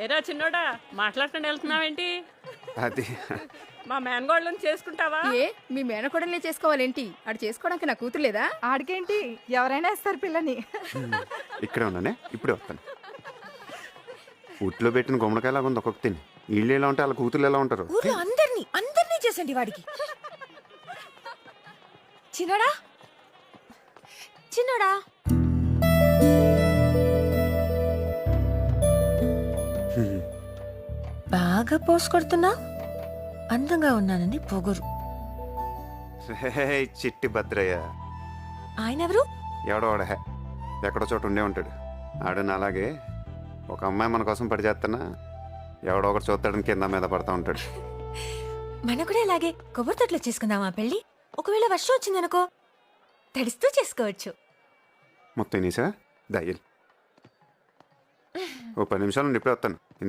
ఏరా చిన్నోడా మాట్లాడుకుని వెళ్తున్నావేంటి? అది మా మేనగోళ్ళని చేసుకుంటావా? ఏ మీ మేనకోడల్ని చేసుకోవాలేంటి? ఆడు చేసుకోవడానికి నా కూతురు లేదా? ఆడికేంటి ఎవరైనా ఇస్తారు పిల్లని. ఇక్కడే ఉన్నానే, ఇప్పుడే వస్తాను. ఊట్లో పెట్టిన గుమ్మడికాయలాగా ఉంది ఒక్కొక్క తిని. వీళ్ళు ఎలా ఉంటే వాళ్ళ కూతురు ఎలా ఉంటారు? ఊర్లో అందరినీ చేసండి వాడికి. చిన్నోడా చిన్నోడా బాగా పోస్ కొడుతున్నా. అందంగా ఉన్నానని పొగరు. చిట్టి భద్రయ్య ఆయన ఎవరు? ఎవడో వాడే ఎక్కడో చోట ఉండే ఉంటాడు. ఆడని అలాగే ఒక అమ్మాయి మన కోసం పడి చేస్తున్నా ఎవడో ఒకటి చూస్తాడని కింద మీద పడతా ఉంటాడు. మన కూడా ఇలాగే కొబ్బరి తొట్లో చేసుకుందామా పెళ్ళి? ఒకవేళ వర్షం వచ్చిందనుకో తడుస్తూ చేసుకోవచ్చు. మొత్తం నీసా దయ్యలు. ఓ 10 నిమిషాలు నుండి ఇప్పుడే వస్తాను.